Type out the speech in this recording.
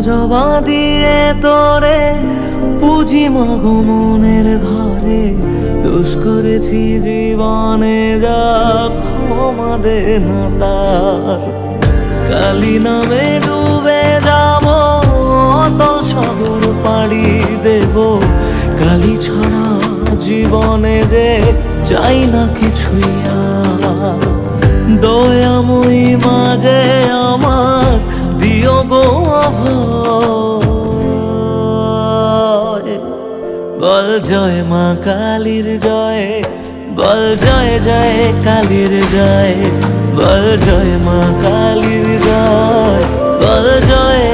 জবা দিয়ে তোরে পুঁজি মাগো মনের ঘরে, দোষ করেছি জীবনে যা ক্ষমা দে না তার। কালী নামে ডুবে যাব অতল সাগর পাড়ি দেব, কালী ছাড়া জীবনে যে চাই না কিছুই আর। দয়াময়ী মাঝে আমার দিও গো অভয়, বল জয় মা কালীর জয়, বল জয় জয় কালীর জয়, বল জয় মা কালীর জয়, বল জয়